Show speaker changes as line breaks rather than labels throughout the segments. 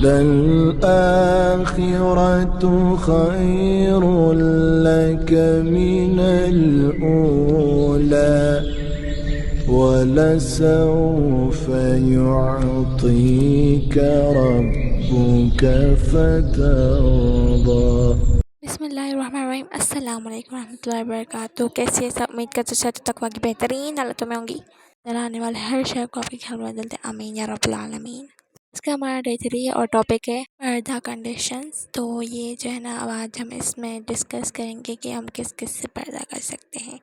وَلَلْآخِرَةُ خَيْرٌ لَكَ مِنَ الْأُولَى وَلَسَوْفَ يُعْطِيكَ رَبُّكَ فَتَرْضَى۔
بسم اللہ الرحمن الرحیم۔ السلام علیکم ورحمۃ اللہ وبرکاتہ۔ کیسی ہے سب؟ امید کرتے ہیں تقویٰ کی بہترین حالتوں میں ہوں گی۔ آنے والے ہر شے کو آپ کے خیال میں بدلتے آمین یا رب العالمین۔ اس کا ہمارا ڈے 3 ہے اور ٹاپک ہے پردہ کنڈیشنز۔ تو یہ جو ہے نا آج ہم اس میں ڈسکس کریں گے کہ ہم کس کس سے پردہ کر سکتے ہیں،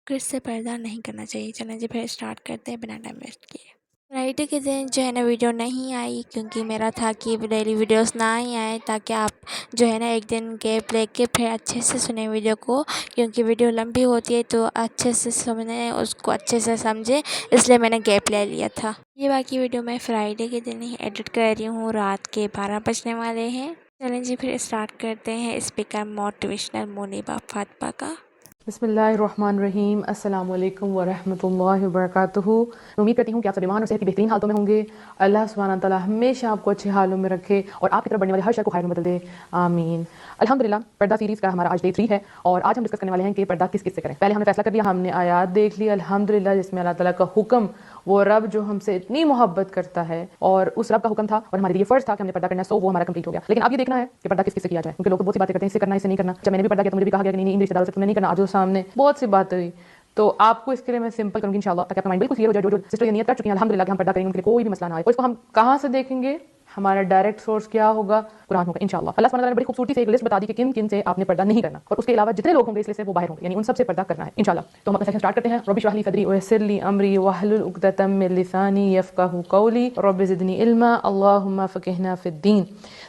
کس سے پردہ نہیں کرنا چاہیے۔ چلیں جی پھر اسٹارٹ کرتے ہیں بنا ٹائم ویسٹ کیے۔ فرائیڈے کے دن جو ہے نا ویڈیو نہیں آئی کیونکہ میرا تھا کہ ڈیلی ویڈیوز نہ ہی آئیں تاکہ آپ جو ہے نا ایک دن گیپ لے کے پھر اچھے سے سنیں ویڈیو کو، کیونکہ ویڈیو لمبی ہوتی ہے تو اچھے سے سنیں، اس کو اچھے سے سمجھیں، اس لیے میں نے گیپ لے لیا تھا۔ یہ باقی ویڈیو میں فرائیڈے کے دن ہی ایڈٹ کر رہی ہوں، رات کے 12 بجنے والے ہیں۔ چلیں جی پھر اسٹارٹ کرتے ہیں اسپیکر موٹیویشنل منیبہ فاطمہ کا۔
بسم اللہ الرحمن الرحیم۔ السلام علیکم ورحمۃ اللہ وبرکاتہ۔ امید کرتی ہوں کہ آپ سب ایمان اور صحت کی بہترین حالتوں میں ہوں گے۔ اللہ سبحانہ تعالیٰ ہمیشہ آپ کو اچھے حالوں میں رکھے اور آپ کی طرف بڑھنے والے ہر شر کو خیر میں بدل دے، آمین۔ الحمدللہ پردہ سیریز کا ہمارا آج ڈے 3 ہے اور آج ہم ڈسکس کرنے والے ہیں کہ پردہ کس کس سے کریں۔ پہلے ہم نے فیصلہ کر لیا، ہم نے آیات دیکھ لی الحمدللہ جس میں اللہ تعالیٰ کا حکم، وہ رب جو ہم سے اتنی محبت کرتا ہے اور اس رب کا حکم تھا اور ہمارے لیے فرض تھا کہ ہم نے پردہ کرنا ہے، سو وہ ہمارا کمپلیٹ ہو گیا۔ لیکن اب یہ دیکھنا ہے کہ پردہ کس کس سے کیا جائے، کیونکہ لوگ بہت سی باتیں کرتے ہیں، اس سے کرنا ہے، اس سے نہیں کرنا۔ جب میں نے بھی پردہ کیا تو مجھے بھی کہا گیا کہ نہیں ان رشتہ داروں سے تم نے نہیں کرنا، آج سامنے بہت سی باتیں ہوئی۔ تو آپ کو اس کے لیے میں سمپل کروں گی انشاءاللہ تاکہ آپ کا مائنڈ بالکل کلیئر ہو جائے۔ جو سسٹر یہ نیت کر چکی ہیں الحمدللہ کہ ہم پردہ کریں گے، ان کے لیے کوئی بھی مسئلہ نہ آئے۔ اور اس کو ہم کہاں سے دیکھیں گے؟ ہمارا ڈائریکٹ سورس کیا ہوگا؟ قرآن ہوگا انشاءاللہ۔ اللہ سبحانہ تعالیٰ نے بڑی خوبصورتی سے ایک لسٹ بتا دی کہ کن کن سے آپ نے پردہ نہیں کرنا، اور اس کے علاوہ جتنے لوگ ہوں گے اس لسٹ سے وہ باہر ہوں گے، یعنی ان سب سے پردہ کرنا ہے انشاءاللہ۔ تو ہم اپنا سیشن سٹارٹ کرتے ہیں۔ رب اشرح لی صدری ویسر لی امری واحلل عقدۃ من لسانی یفقہوا قولی رب زدنی علما اللہم فقہنا فی الدین۔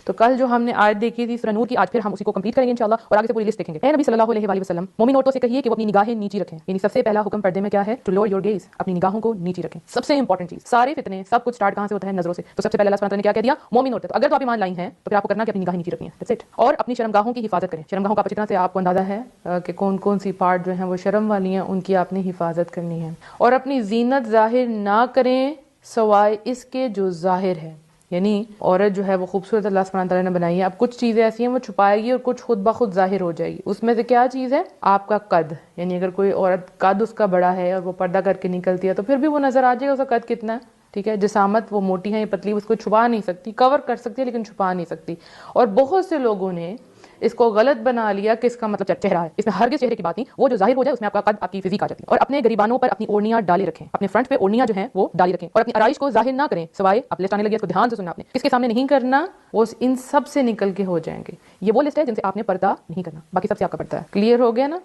تو کل جو ہم نے آیت دیکھی تھی سورہ نور کی، آج پھر ہم اسی کو کمپلیٹ کریں گے انشاءاللہ اور آگے سے پوری لسٹ دیکھیں گے۔ اے نبی صلی اللہ علیہ وآلہ وسلم، مومن عورتوں سے کہیے کہ وہ اپنی نگاہیں نیچی رکھیں، یعنی سب سے پہلا حکم پردے میں کیا ہے؟ ٹو لوور یور گیز، اپنی نگاہوں کو نیچی رکھیں، سب سے امپورٹنٹ چیز۔ سارے فتنے سب کچھ سٹارٹ کہاں سے ہوتا ہے؟ نظروں سے۔ تو سب سے پہلے اللہ سبحانہ تعالیٰ نے کیا کہہ دیا؟ مومن عورتیں، تو اگر تو آپ ایمان لائی ہیں تو پھر آپ کو کرنا کہ اپنی نگاہیں نیچی رکھنی ہے، دیٹس اٹ۔ اور اپنی شرمگاہوں کی حفاظت کریں۔ شرمگاہوں کا اچھی طرح سے آپ کو اندازہ ہے کہ کون کون سی پارٹ جو ہیں وہ شرم والی ہیں، ان کی آپ نے حفاظت کرنی ہے۔ اور اپنی زینت ظاہر نہ کریں سوائے اس کے جو ظاہر ہے، یعنی عورت جو ہے وہ خوبصورت اللہ سبحانہ تعالیٰ نے بنائی ہے، اب کچھ چیزیں ایسی ہیں وہ چھپائے گی اور کچھ خود بخود ظاہر ہو جائے گی۔ اس میں سے کیا چیز ہے؟ آپ کا قد، یعنی اگر کوئی عورت قد اس کا بڑا ہے اور وہ پردہ کر کے نکلتی ہے تو پھر بھی وہ نظر آ جائے گا اس کا قد کتنا ہے، ٹھیک ہے۔ جسامت وہ موٹی ہے یا پتلی، اس کو چھپا نہیں سکتی، کور کر سکتی ہے لیکن چھپا نہیں سکتی۔ اور بہت سے لوگوں نے اس کو غلط بنا لیا کہ اس کا مطلب چہرہ ہے، اس میں ہرگز چہرے کی بات نہیں، وہ جو ظاہر ہو جائے اس میں آپ کا قد، آپ کی فزیک آ جاتی ہے۔ اور اپنے گریبانوں پر اپنی اوڑنیاں ڈالے رکھیں، اپنے فرنٹ پہ اوڑنیاں جو ہیں وہ ڈالی رکھیں، اور اپنی آرائش کو ظاہر نہ کریں سوائے، اب لسٹ آنے لگی ہے اس کو دھیان سے سننا آپ نے، کس کے سامنے نہیں کرنا؟ وہ ان سب سے نکل کے ہو جائیں گے۔ یہ وہ لسٹ ہے جن سے آپ نے پردہ نہیں کرنا، باقی سب سے آپ کا پردہ ہے۔ کلیئر ہو گیا نا؟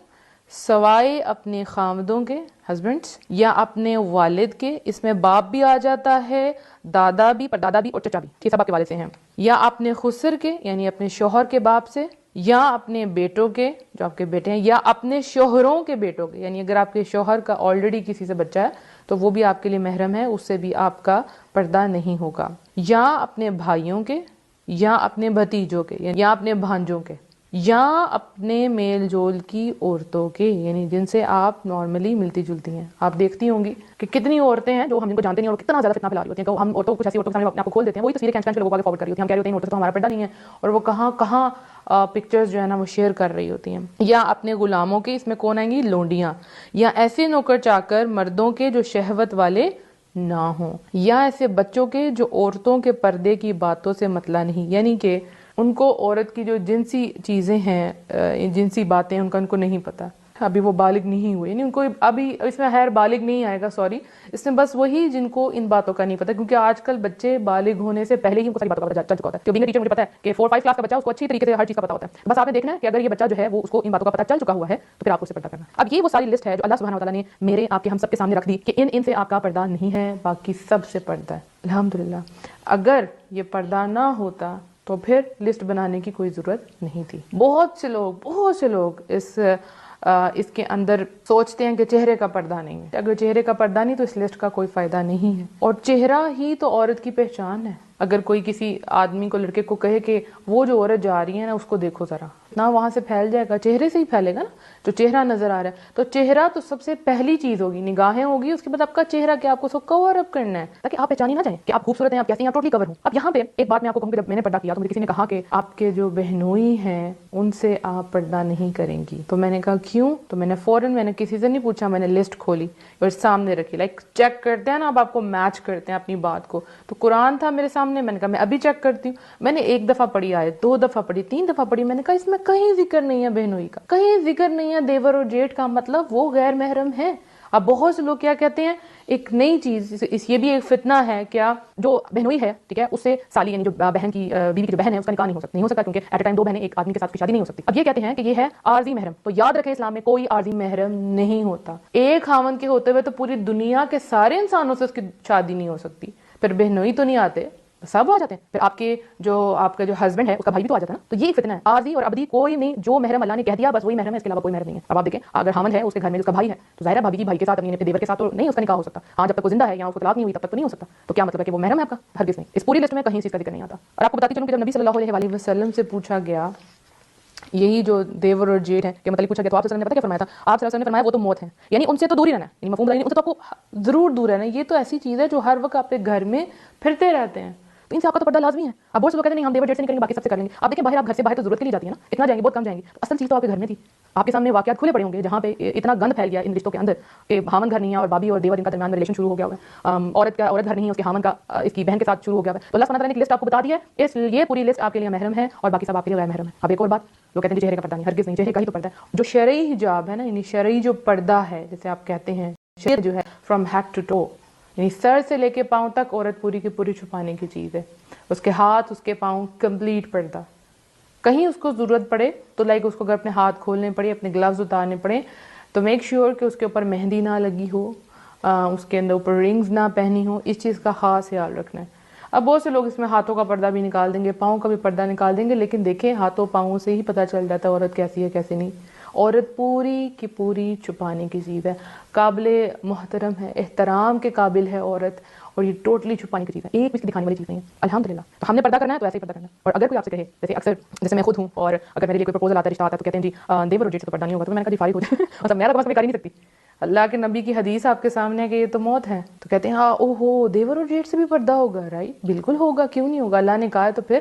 سوائے اپنے خامدوں کے، ہسبینڈس، یا اپنے والد کے، اس میں باپ بھی آ جاتا ہے، دادا بھی، پردادا بھی اور چچا بھی، یہ سب آپ کے والد سے ہیں، یا اپنے خسر کے یعنی اپنے شوہر کے باپ سے، یا اپنے بیٹوں کے جو آپ کے بیٹے ہیں، یا اپنے شوہروں کے بیٹوں کے، یعنی اگر آپ کے شوہر کا آلریڈی کسی سے بچہ ہے تو وہ بھی آپ کے لیے محرم ہے، اس سے بھی آپ کا پردہ نہیں ہوگا، یا اپنے بھائیوں کے، یا اپنے بھتیجوں کے، یا اپنے بھانجوں کے، یا اپنے میل جول کی عورتوں کے، یعنی جن سے آپ نارملی ملتی جلتی ہیں۔ آپ دیکھتی ہوں گی کہ کتنی عورتیں ہیں جو ہم جن کو جانتے نہیں اور کتنا زیادہ فتنہ پھیلا رہی ہوتی ہیں کہ ہم عورتوں کو کچھ ایسی عورتوں کے سامنے اپنے آپ کو کھول دیتے ہیں، وہی تصویریں کھینچ کھینچ کے لوگوں کو آگے فارورڈ کر رہی ہوتی ہیں، ہم کہہ رہے ہوتے ہیں عورتوں تو ہمارا پردہ نہیں ہے، اور وہ کہاں کہاں پکچرز جو ہے نا وہ شیئر کر رہی ہوتی ہیں۔ یا اپنے غلاموں کے، اس میں کون آئیں گی؟ لونڈیاں، یا ایسے نوکر چاکر مردوں کے جو شہوت والے نہ ہوں، یا ایسے بچوں کے جو عورتوں کے پردے کی باتوں سے مطلع نہیں، یعنی کہ ان کو عورت کی جو جنسی چیزیں ہیں، جنسی باتیں ان کو نہیں پتہ، ابھی وہ بالغ نہیں ہوئے، یعنی ان کو ابھی اس میں خیر بالغ نہیں آئے گا، سوری، اس میں بس وہی جن کو ان باتوں کا نہیں پتہ، کیونکہ آج کل بچے بالغ ہونے سے پہلے ہی ان کو ساری باتوں کا پتہ چل چکا ہوتا ہے۔ کیونکہ ٹیچر مجھے پتہ ہے کہ 4-5 کلاس کا بچہ اس کو اچھی طریقے سے ہر چیز کا پتہ ہوتا ہے، بس آپ نے دیکھنا ہے کہ اگر یہ بچہ جو ہے وہ اس کو ان باتوں کا پتہ چل چکا ہوا ہے تو پھر آپ کو اس سے پردہ کرنا۔ اب یہ وہ ساری لسٹ ہے جو اللہ سبحانہ وتعالیٰ نے میرے، آپ کے، ہم سب کے سامنے رکھ دی کہ ان سے آپ کا پردہ نہیں ہے، باقی سب سے پردہ ہے الحمدللہ۔ اگر یہ پردہ نہ ہوتا تو پھر لسٹ بنانے کی کوئی ضرورت نہیں تھی۔ بہت سے لوگ اس کے اندر سوچتے ہیں کہ چہرے کا پردہ نہیں ہے، اگر چہرے کا پردہ نہیں تو اس لسٹ کا کوئی فائدہ نہیں ہے، اور چہرہ ہی تو عورت کی پہچان ہے۔ اگر کوئی کسی آدمی کو لڑکے کو کہے کہ وہ جو عورت جا رہی ہے نا اس کو دیکھو ذرا، نہ وہاں سے پھیل جائے گا، چہرے سے ہی پھیلے گا نا، جو چہرہ نظر آ رہا ہے. تو چہرہ تو سب سے پہلی چیز ہوگی، نگاہیں ہوگی، اس کے بعد آپ کا چہرہ کیا، آپ کو اس کو کور اپ کرنا ہے تاکہ آپ پہچانی نہ جائیں کہ آپ خوبصورت ہیں، آپ کیسی ہیں، آپ ٹوٹلی کور ہوں. اب یہاں پہ ایک بات میں آپ کو کہوں کہ جب میں نے پردہ کیا تو مجھے کسی نے کہا کہ آپ کے جو بہنوئی ہیں ان سے آپ پردہ نہیں کریں گی. تو میں نے کہا کیوں؟ تو میں نے فوراً، میں نے کسی سے نہیں پوچھا، میں نے لسٹ کھولی اور سامنے رکھی، لائک چیک کرتے ہیں نا، اب آپ کو میچ کرتے ہیں اپنی بات کو. تو قرآن تھا میرے سامنے، میں نے کہا میں ابھی چیک کرتی ہوں. میں نے 1 دفعہ پڑھی آیت، 2 دفعہ پڑھی، 3 دفعہ پڑھی، میں نے کہا اس میں کہیں ذکر نہیں ہے بہنوئی کا، کہیں ذکر نہیں ہے دیور اور جیٹھ کا، مطلب وہ غیر محرم ہے. اب بہت سے لوگ کیا کہتے ہیں، ایک نئی چیز، یہ بھی ایک فتنہ ہے، کیا جو بہنوئی ہے ٹھیک ہے، اس سے سالی یعنی جو بہن کی بیوی کی جو بہن ہے اس کا نکاح نہیں ہو سکتا کیونکہ ایٹ اے ٹائم 2 بہنیں ایک آدمی کے ساتھ کی شادی نہیں ہو سکتی. اب یہ کہتے ہیں کہ یہ ہے عارضی محرم. تو یاد رکھیں اسلام میں کوئی عارضی محرم نہیں ہوتا. ایک خاوند کے ہوتے ہوئے تو پوری دنیا کے سارے انسانوں سے اس کی شادی نہیں ہو سکتی. پھر بہنوئی تو نہیں آتے، سب آ جاتے ہیں. پھر آپ کا جو ہسبینڈ ہے اس کا بھائی بھی تو آ جاتا ہے نا. تو یہ فتنہ ہے، عارضی اور ابدی کوئی نہیں. جو محرم اللہ نے کہہ دیا بس وہی محرم ہے، اس کے علاوہ کوئی محرم نہیں ہے. اب آپ دیکھیں اگر خاوند ہے اس کے گھر میں اس کا بھائی ہے تو ظاہر ہے بھابھی کی بھائی کے ساتھ اپنے دیور کے ساتھ تو نہیں اس کا نکاح ہو سکتا. ہاں جب تک وہ زندہ ہے یا اس کو طلاق نہیں ہوئی تب تک تو نہیں ہو سکتا. تو کیا مطلب ہے کہ وہ محرم ہے آپ کا؟ ہرگز نہیں. اس پوری لسٹ میں کہیں اس کا ذکر نہیں آتا. اور آپ کو بتاتی چلوں کہ جب نبی صلی اللہ علیہ وسلم سے پوچھا گیا یہی جو دیور اور جیٹھ ہیں کہ مطلب پوچھا گیا تو آپ صلی اللہ علیہ وسلم نے پتہ کیا فرمایا تھا؟ آپ صلی اللہ علیہ وسلم نے فرمایا وہ تو موت ہے، یعنی ان سے تو دور ہی رہنا ہے، یعنی مفہوم ان سے تو آپ کو ضرور دور رہنا ہے. یہ تو ایسی چیز ہے جو ہر وقت آپ کے گھر میں پھرتے رہتے ہیں، تو ان سے آپ کا تو پردہ لازمی ہے. اب بہت سے لوگ کہتے ہیں نہیں ہم دیور جیٹ سے نہیں کریں گے، باقی سب سے کر لیں گے. آپ دیکھیں باہر، آپ گھر سے باہر تو ضرورت کے لیے جاتی ہے نا، اتنا جائیں گے بہت کم جائیں گے. تو اصل چیز تو آپ کے گھر میں تھی. آپ کے سامنے واقعات کھلے پڑے ہوں گے جہاں پہ اتنا گند پھیل گیا ان رشتوں کے اندر کہ ہاون گھر نہیں ہے اور بابی اور دیور ان کا درمیان میں ریلیشن شروع ہو گیا ہوا ہے. عورت گھر نہیں ہے، اس کے ہاون کا اس کی بہن کے ساتھ شروع ہو گیا ہوا ہے. تو اللہ سبحانہ تعالیٰ نے ایک لسٹ آپ کو بتا دی ہے، اس لیے پوری لسٹ آپ کے لیے محرم ہے اور باقی سب آپ کے لیے غیر محرم ہے. اب ایک اور بات، لوگ کہتے ہیں چہرے کا پردہ نہیں، ہرگز نہیں، چہرے کا ہی تو پردہ ہے. جو شرعی حجاب ہے نا، یعنی شرعی جو پردہ ہے جیسے آپ کہتے ہیں، شرع جو ہے فرام ہیڈ ٹو ٹو، یعنی سر سے لے کے پاؤں تک عورت پوری کی پوری چھپانے کی چیز ہے. اس کے ہاتھ، اس کے پاؤں، کمپلیٹ پردہ. کہیں اس کو ضرورت پڑے تو لائک اس کو اگر اپنے ہاتھ کھولنے پڑے، اپنے گلوز اتارنے پڑے تو میک شیور کہ اس کے اوپر مہندی نہ لگی ہو، اس کے اندر اوپر رنگز نہ پہنی ہو. اس چیز کا خاص خیال رکھنا ہے. اب بہت سے لوگ اس میں ہاتھوں کا پردہ بھی نکال دیں گے، پاؤں کا بھی پردہ نکال دیں گے، لیکن دیکھیں ہاتھوں پاؤں سے ہی پتہ چل جاتا ہے عورت کیسی ہے کیسی نہیں. عورت پوری کی پوری چھپانے کی چیز ہے، قابل محترم ہے، احترام کے قابل ہے عورت، اور یہ ٹوٹلی چھپانے کی چیز ہے، ایک بھی اس کی دکھانے والی چیز نہیں ہے الحمدللہ. تو ہم نے پردہ کرنا ہے تو ایسے ہی پردہ کرنا ہے. اور اگر کوئی آپ سے کہے، جیسے اکثر جیسے میں خود ہوں، اور اگر میرے لیے کوئی پرپوزل آتا ہے، رشتہ آتا ہے تو کہتے ہیں جی دیور اور جیٹھ سے تو پردہ نہیں ہوگا. تو میں نے کہا جی فارغ ہو جائے مطلب میں تو بس میں کر ہی نہیں سکتی. اللہ کے نبی کی حدیث آپ کے سامنے ہے کہ یہ تو موت ہے. تو کہتے ہیں ہاں او ہو دیور اور جیٹھ سے بھی پردہ ہوگا، رائٹ، بالکل ہوگا، کیوں نہیں ہوگا، اللہ نے کہا ہے. تو پھر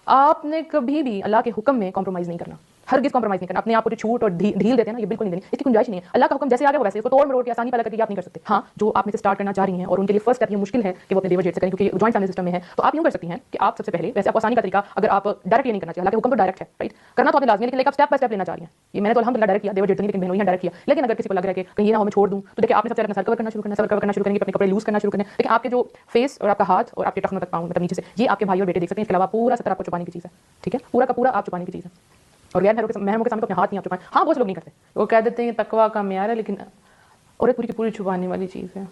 آپ نے کبھی بھی اللہ کے حکم میں کمپرومائز نہیں کرنا، ہرگز کمپرومائز نہیں کرنا. اپنے آپ کو جو چھوٹ اور ڈھیل دیتے ہیں نا، یہ بالکل نہیں دینی، اس کی گنجائش نہیں ہے. اللہ کا حکم جیسے آ گیا وہ ویسے، اس کو توڑ مروڑ کے آسانی پیدا کر کے آپ نہیں کر سکتے. ہاں جو آپ میں سے اسٹارٹ کرنا چاہ رہی ہیں اور ان کے لیے فرسٹ اسٹیپ یہ مشکل ہے کہ وہ اپنے دیور جیٹ سے کریں کیونکہ جوائنٹ فیملی سسٹم میں ہے، تو آپ یوں کر سکتی ہیں کہ آپ سب سے پہلے، ویسے آپ کو آسانی کا طریقہ، اگر آپ ڈائریکٹ یہ نہیں کرنا چاہیے، اللہ کے حکم تو ڈائریکٹ ہے، رائٹ، کرنا تو آپ نے لازمی ہے، لیکن آپ اسٹیپ بائی اسٹیپ لینا چاہ رہی ہیں. یہ میں نے تو الحمدللہ ڈائریکٹ کیا، دیور جیٹ نہیں لیکن بہنوئی ڈائریکٹ کیا. لیکن اگر کسی کو لگ رہا ہے کہ کہیں یہ نہ ہو میں چھوڑ دوں، تو دیکھیں آپ نے سب سے پہلے اپنا سر کور کرنا شروع کرنا، سر کور کرنا شروع کریں گے، اپنے کپڑے لوز کرنا شروع کریں. لیکن آپ کے جو فیس اور آپ کا ہاتھ اور آپ کے ٹخنوں تک پاؤں مطلب نیچے سے، یہ آپ کے بھائی اور بیٹے دیکھ سکتے ہیں. اس کے علاوہ پورا ستر آپ کو چھپانے کی چیز ہے، ٹھیک ہے، پورا کا پورا آپ چھپانے کی چیز ہے. اور غیر محرموں کے سامنے تو اپنے ہاتھ نہیں آپ چھپائیں. ہاں بہت سے لوگ نہیں کرتے، وہ کہہ دیتے ہیں تقویٰ کا معیار ہے، لیکن عورت پوری کی پوری چھپانے والی چیز ہے.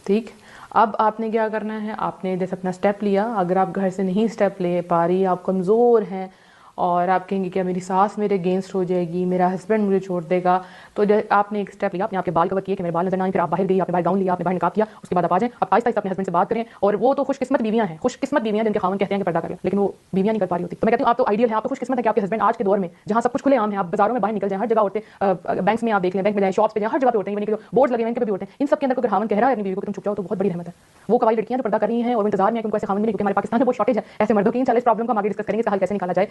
ٹھیک، اب آپ نے کیا کرنا ہے، آپ نے جیسے اپنا سٹیپ لیا. اگر آپ گھر سے نہیں سٹیپ لے پا رہی، آپ کمزور ہیں اور آپ کہیں گے کہ میری ساس میرے اگینسٹ ہو جائے گی، میرا ہسبینڈ مجھے چھوڑ دے گا، تو آپ نے ایک سٹیپ لیا، آپ کے بال کور کیے کہ میرے بال نظر نہ آئیں، پھر آپ باہر گئی، آپ نے باہر گاؤن لیا، آپ نے باہر نقاب کیا، اس کے بعد آپ آ جائیں. آپ آہستہ آہستہ اپنے ہسبینڈ سے بات کریں. اور وہ تو خوش قسمت بیویاں ہیں، خوش قسمت بیویاں جن کے خاوند کہتے ہیں کہ پردہ کر لیں، لیکن وہ بیویاں نہیں کر پا رہی ہوتی. تو میں کہتی ہوں آپ تو آئیڈیل ہیں، آپ تو خوش قسمت ہے کہ آپ کے ہسبینڈ آج کے دور میں جہاں سب کچھ کھلے عام ہے، آپ بازاروں میں باہر نکل جائیں، ہر جگہ عورتیں، بینکس میں آپ دیکھ لیں، بینک میں جائیں، شاپس پہ جائیں، ہر جگہ پہ عورتیں، کہ بورڈ لگے ہوئے ہیں ان پہ بھی عورتیں. ان سب کے اندر اگر خاوند کہہ رہا ہے اپنی بیوی کو کہ تم چھپ جاؤ تو بہت بڑی رحمت ہے. وہ قوالی لڑکیاں جو پردہ کر رہی ہیں اور انتظار میں ہیں کہ ان کو ایسے خاوند ملے، کیونکہ ہمارے پاکستان میں بہت شارٹیج ہے ایسے مردوں کی. انشاءاللہ اس پرابلم کو ہم آگے ڈسکس کریں گے، اس کا حل کیسے نکالا جائے.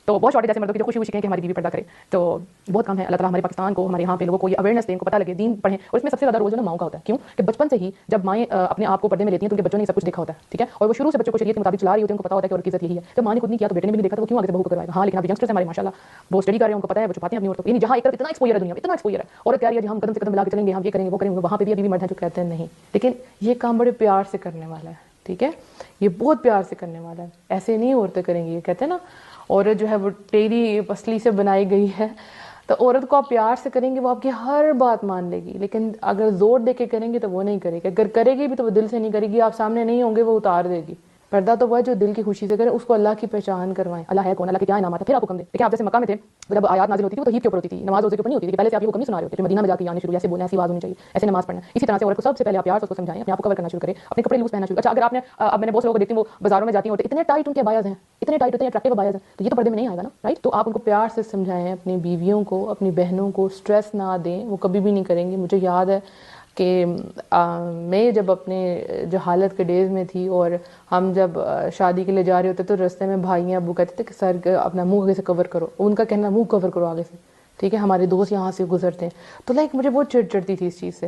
تو بہت شارٹیج ایسے مردوں کی جو خوشی خوشی کہیں کہ ہماری بیوی پردہ کرے، تو بہت کم ہے. اللہ تعالیٰ ہمارے پاکستان کو، ہمارے یہاں پہ لوگوں کو یہ اویئرنیس دیں، ان کو پتہ لگے، دین پڑھیں. اور اس میں سب سے زیادہ رول جو ہے نا ماؤں کا ہوتا ہے. کیوں کہ بچپن سے ہی جب مائیں اپنے آپ کو پردے میں لیتی ہیں تو ان کے بچوں نے سب کچھ دیکھا ہوتا ہے، ٹھیک ہے، اور وہ شروع سے بچوں کو شریعت کے مطابق چلا رہی ہوتی ہے، ان کو پتہ ہوتا ہے کہ عورت کی عزت یہی ہے. جب ماں نے خود نہیں کیا تو بیٹے نے بھی نہیں دیکھا، تو وہ کیوں آگے سے بہو کو کروائے گا. ہاں لیکن اب ینگسٹرز ہمارے ماشاءاللہ وہ اسٹڈی کر رہے ہیں، ان کو پتہ ہے، وہ چھپاتے ہیں اپنی عورتوں کو. یعنی جہاں ایک طرف اتنا ایکسپوجر ہے دنیا میں، اتنا ایکسپوجر ہے، عورت کہہ رہی ہے جی ہم قدم سے قدم ملا کے چلیں گے، ہم یہ کریں گے وہ کریں گے، وہاں پہ بھی ابھی مرد ہیں جو کہتے ہیں نہیں. لیکن یہ کام بڑے پیار سے کرنے والا ہے، ٹھیک ہے، یہ بہت پیار سے کرنے والا ہے. ایسے نہیں عورتیں کریں گی. یہ کہتے ہیں نا عورت جو ہے وہ تیری پسلی سے بنائی گئی ہے، تو عورت کو آپ پیار سے کریں گے وہ آپ کی ہر بات مان لے گی. لیکن اگر زور دے کے کریں گے تو وہ نہیں کرے گی. اگر کرے گی بھی تو وہ دل سے نہیں کرے گی، آپ سامنے نہیں ہوں گے وہ اتار دے گی. پردہ تو وہ ہے جو دل کی خوشی سے کرے، اس کو اللہ کی پہچان کروائیں، اللہ ہے کون، اللہ کے کیا انعامات ہیں، پھر آپ حکم دیں. دیکھیں آپ جیسے مکہ میں تھے، جب آیات نازل ہوتی تھی تو عید کے اوپر ہوتی تھی، نماز روزے کے اوپر نہیں ہوتی تھی. پہلے سے آپ یہ حکم نہیں سنا رہے ہوتے کہ مدینہ میں جا کے آنے شروع ایسے بولنا، ایسی آواز ہونی چاہیے، ایسے نماز پڑھنا. اسی طرح سے عورت کو سب سے پہلے آپ پیار سے اس کو سمجھائیں، اپنے آپ کو کور کرنا شروع کریں، اپنے کپڑے لوز پہننا شروع. اچھا اگر آپ نے اب میں نے بہت سے لوگوں کو دیکھتی ہوں وہ بازاروں میں جاتی ہیں، اتنے ٹائٹ ان کے ابایاز ہیں، اتنے ٹائٹ اتنے اٹریکٹیو ابایاز ہیں، تو یہ تو پردے میں نہیں آئے گا نا، رائٹ. تو آپ ان کو پیار سے سمجھائیں، اپنی بیویوں کو اپنی بہنوں کو اسٹریس نہ دیں، وہ کبھی بھی نہیں کریں گی. مجھے یاد ہے کہ میں جب اپنے جہالت کے ڈیز میں تھی اور ہم جب شادی کے لیے جا رہے ہوتے تو رستے میں بھائی ابو کہتے تھے کہ سر اپنا منہ آگے سے کور کرو، ان کا کہنا منہ کور کرو آگے سے، ٹھیک ہے. ہمارے دوست یہاں سے گزرتے ہیں تو لائک مجھے بہت چڑ چڑتی تھی اس چیز سے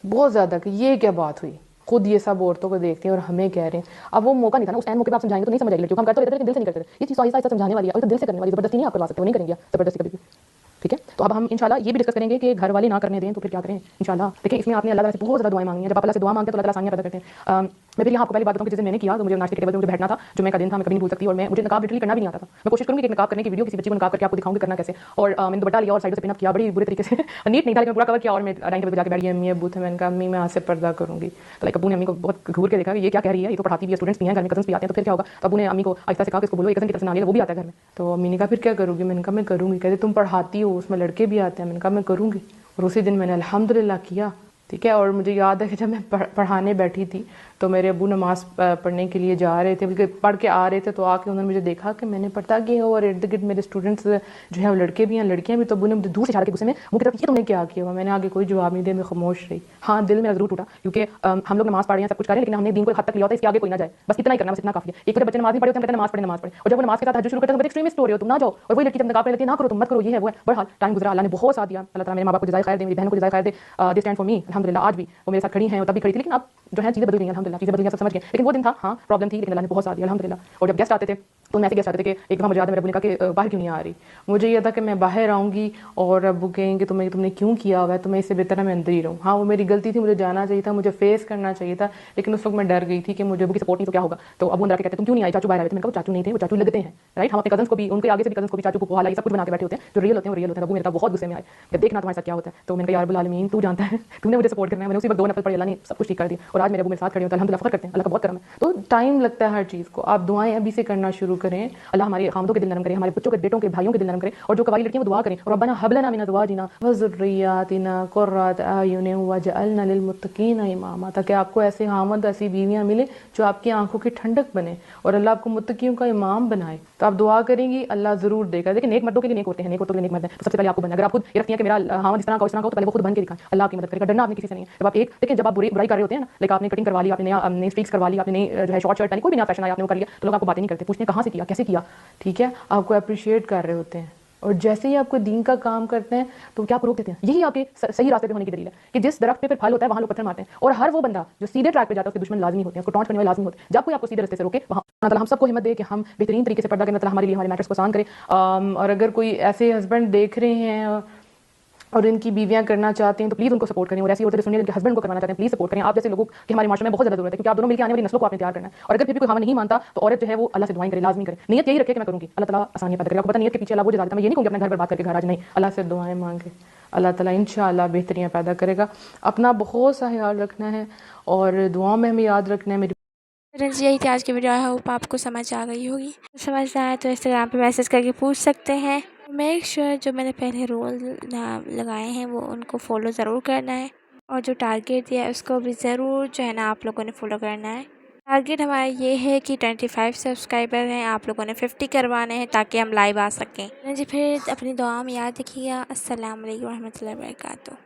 بہت زیادہ کہ یہ کیا بات ہوئی. خود یہ سب عورتوں کو دیکھتے ہیں اور ہمیں کہہ رہے ہیں. اب وہ موقع نہیں تھا نا، اس ٹائم موقع پہ آپ سمجھائیں گے تو نہیں سمجھ آئے گی، کیونکہ ہم کرتے رہتے لیکن دل سے نہیں کرتے تھے. یہ چیز آہستہ آہستہ سمجھانے والی ہے، اور دل سے کرنے والی، زبردستی نہیں آپ کروا سکتے، وہ نہیں کریں گے زبردستی کبھی بھی، ٹھیک ہے. تو اب ہم انشاءاللہ یہ بھی ڈسکس کریں گے کہ گھر والے نہ کرنے دیں تو پھر کیا کریں انشاءاللہ. دیکھیں اس میں آپ نے اللہ تعالیٰ سے بہت زیادہ دعائیں مانگی ہیں. جب آپ اللہ سے دعا مانگتے ہیں تو اللہ تعالیٰ آسانیاں پیدا کرتے ہیں. میں پھر یہاں آپ کو پہلی بات بتاؤں کہ جس دن میں نے کیا تو مجھے ناشتے کے ٹیبل پہ مجھے بیٹھنا تھا، جمعے کا دن تھا، میں کبھی نہیں بھول سکتی. اور مجھے نقاب لٹرلی کرنا بھی نہیں آتا تھا. میں کوشش کروں گی کہ نقاب کرنے کی ویڈیو کسی بچی کو نقاب کر کے آپ کو دکھاؤں گی کرنا کیسے. اور میں نے دوپٹہ لیا اور سائڈ سے پن اپ کیا بڑی برے طریقے سے نیٹ نہیں تھا لیکن پورا کور کیا. اور میں ڈائننگ ٹیبل پہ جا کے بیٹھ گئی. امی ابو تھے، میں نے کہا امی میں آج سے پردہ کروں گی. تو لائک ابو نے امی کو بہت گھور کے دیکھا کہ یہ کیا کہہ رہی ہے، یہ تو پڑھاتی بھی ہے، اسٹوڈنٹس بھی ہیں گھر میں، کزنس بھی آتے ہیں، تو پھر کیا ہوگا. تو ابو نے امی کو آہستہ سے کہا کہ اس کو بولو، ایک کزن کی طرف سے نہ لے وہ بھی آتا ہے گھر میں. تو امی نے کہا پھر کیا کروں گی. میں نے کہا میں کروں گی. کہتے تم پڑھاتی ہو، اس میں لڑکے بھی آتے ہیں. میں نے کہا میں کروں گی. اور اسی دن میں نے الحمدللہ کیا، ٹھیک ہے. اور مجھے یاد ہے کہ جب میں پڑھانے بیٹھی تھی تو میرے ابو نماز پڑھنے کے لیے جا رہے تھے، بلکہ پڑھ کے آ رہے تھے، تو آ کے انہوں نے مجھے دیکھا کہ میں نے پڑھا کہ اور ارد گرد میرے اسٹوڈنٹس جو ہیں وہ لڑکے بھی ہیں لڑکیاں بھی. تو ابو نے مجھے دور سے اشارہ کے غصے میں منہ کی طرف یہ تم نے کیا کیا ہوا. میں نے آگے کوئی جواب نہیں دیا، میں خاموش رہی. ہاں دل میں ضرور ٹوٹا کیونکہ ہم لوگ نماز پڑھ رہے ہیں، سب کچھ کر رہے ہیں، لیکن ہم نے دین کو ایک حد تک لیا ہوتا ہے، اس کے آگے کوئی نہ جائے، بس اتنا ہی کرنا، بس اتنا کافی ہے. ایک تو بچے نماز نہیں پڑھے ہوتے ہیں، کہتے ہیں نماز پڑھے نماز پڑھے، اور جب وہ نماز کے ساتھ تہجد شروع کرتے ہیں تو بڑے ایکسٹریمسٹ ہو رہے ہو تم، نہ جاؤ. اور وہی لڑکی جب نقاب پہ لیتی ہے نہ کرو تم، مت کرو، یہ ہے وہ ہے. بہرحال ٹائم گزرا، اللہ نے بہت ساتھ دیا. اللہ تعالیٰ میرے ماں باپ کو جزائے خیر دے، میری بہن کو جزائے خیر دے. دے اسٹینڈ فار می الحمدللہ. آج بھی وہ میرے ساتھ کھڑی ہیں، اور تب بھی کھڑی تھی، لیکن اب جو ہے چیزیں بدل گئی ہیں الحمدللہ، چیزیں بدل گئی، سب سمجھ گئے. لیکن وہ دن تھا ہاں پرابلم تھی، لیکن اللہ نے بہت ساتھ دیا الحمدللہ. اور جب گیسٹ آتے تھے تو میں ایسے گیسٹ آتے تھے کہ ایک دفعہ مجھے یاد ہے میرے ابو نے کہا کہ باہر کیوں نہیں آ رہی. مجھے یہ تھا کہ میں باہر آؤں گی اور ابو کہیں کہ تم نے کیوں کیا ہوا ہے، تو میں اس سے بہتر ہے میں اندر ہی رہوں. ہاں وہ میری غلطی تھی، مجھے جانا چاہیے تھا، مجھے فیس کرنا چاہیے تھا، لیکن اس وقت میں ڈر گئی تھی کہ مجھے ابو کی سپورٹ نہیں تو کیا ہوگا. تو ابو اندر آ کے کہتے تم کیوں نہیں آئی، چاچو باہر آئے تھے. میں نے کہا چاچو نہیں تھے، وہ چاچو لگتے ہیں، رائٹ. ہم اپنے کزنس کو بھی، ان کے آگے سے بھی کزنس کو بھی چاچو کو حالا یہ سب کچھ بنا کے بیٹھے ہوتے ہیں، جو ریئل ہوتے ہیں وہ ریئل ہوتے ہیں. ابو میرے بہت غصے میں آئے کہ دیکھنا تمہارے ساتھ کیا ہوتا ہے. تو میں نے کہا یا رب العالمین تو جانتا ہے، تو نے مجھے سپورٹ کرنا ہے. میں نے اسی وقت 2 نفل پڑھی، اللہ نے سب کچھ ٹھیک کر دیا. اور آج میرے ابو میرے ساتھ کھڑے ہوتے ہیں الحمدللہ، فخر کرتے ہیں، اللہ کا بہت کرم ہے. تو ٹائم لگتا ہے ہر چیز کو. آپ دعائیں ابھی سے کرنا شروع کریں. اللہ ہمارے خامدوں کے دل نرم کرے، ہمارے بچوں کے بیٹوں کے بھائیوں کے دل نرم کرے. اور جو قبائلی لڑکیاں وہ دعا کریں ربنا هب لنا من ازواجنا وذرياتنا قرة اعين واجعلنا للمتقين اماما، تاکہ آپ کو ایسے خامد ایسی بیویاں ملیں جو آپ کی آنکھوں کی ٹھنڈک بنے اور اللہ آپ کو متقیوں کا امام بنائے. تو آپ دعا کریں گی اللہ ضرور دے گا. لیکن نیک مردوں کے لیے نیک ہوتے ہیں، نیک عورتوں کے لیے نیک مرد ہیں. تو سب سے پہلے آپ کو بننا ہے. اگر آپ خود یہ رکھتی ہیں کہ میرا خامد اس طرح کا اس طرح کا، تو پہلے وہ خود بن کے دکھائیں. اللہ آپ کی مدد کرے گا. ڈرنا آپ نے کسی سے نہیں ہے. جب آپ دیکھیں جب آپ برائی کر رہے ہوتے ہیں نا، لیکن آپ نے کٹنگ کروا لی، آپ نے نئی اسٹریکس کروا لی، آپ نے نئی جو ہے شارٹ شرٹ پہنی، کوئی بھی نیا فیشن آیا آپ نے وہ کر لیا، تو لوگ آپ کو باتیں نہیں کرتے، پوچھتے ہیں کہاں سے کیا کیسے کیا، ٹھیک ہے. آپ کو اپریشیٹ کر رہے ہوتے ہیں. اور جیسے ہی آپ کو دین کا کام کرتے ہیں تو کیا روک دیتے ہیں. یہی آپ کے صحیح راستے پہ ہونے کی دلیل ہے کہ جس درخت پہ پھر پھل ہوتا ہے وہاں لوگ پتھر مارتے ہیں. اور ہر وہ بندہ جو سیدھے ٹریک پہ جاتا ہے اس کے دشمن لازمی ہوتے ہیں، اس کو ٹانٹ کرنے والے لازمی ہوتے ہیں. جب کوئی آپ کو سیدھے راستے سے روکے، وہاں اللہ تعالیٰ ہم سب کو ہمت دے کہ ہم بہترین طریقے سے پردہ کریں. اللہ تعالیٰ ہمارے لیے ہمارے میٹرز کو آسان کرے. اور اگر کوئی ایسے ہسبینڈ دیکھ رہے ہیں اور ان کی بیویاں کرنا چاہتے ہیں تو پلیز ان کو سپورٹ کریں. اور ایسی عورتیں سنیں جن کے ہسبینڈ کو کروانا چاہتے ہیں، پلیز سپورٹ کریں. آپ جیسے لوگوں کی ہمارے معاشرے میں بہت زیادہ ضرورت ہے، کیونکہ آپ دونوں مل کے آنے والی نسلوں کو آپ نے تیار کرنا ہے. اور اگر پھر بھی کوئی خامن نہیں مانتا تو عورت جو ہے وہ اللہ سے دعائیں کرے، لازمی کرے. نیت یہی رکھے کہ میں کروں گی، اللہ تعالیٰ آسانی پیدا کرے گا. آپ کو پتہ نیت کے پیچھے اللہ وہ جزا دیتا ہے. میں یہ نہیں کہوں کہ اپنے گھر برباد کر کے گھر آ جائیں، نہیں، اللہ سے دعائیں مانگے، اللہ تعالیٰ انشاءاللہ بہتریاں پیدا کرے گا. اپنا بہت سا خیال رکھنا ہے اور دعاؤں میں ہمیں یاد رکھنا ہے. میری
فرینڈز یہی تھی آج کی ویڈیو. آئی ہوپ آپ کو سمجھ آ گئی ہوگی. سمجھ نہ آئے تو انسٹاگرام پہ میسج کر کے پوچھ سکتے ہیں. میک شیور جو میں نے پہلے رول لگائے ہیں وہ ان کو فالو ضرور کرنا ہے، اور جو ٹارگیٹ دیا ہے اس کو بھی ضرور جو ہے نا آپ لوگوں نے فالو کرنا ہے. ٹارگیٹ ہمارا یہ ہے کہ 25 سبسکرائبر ہیں، آپ لوگوں نے 50 کروانے ہیں تاکہ ہم لائیو آ سکیں. جی پھر اپنی دعا میں یاد رکھیے گا. السلام علیکم و رحمۃ اللہ وبرکاتہ.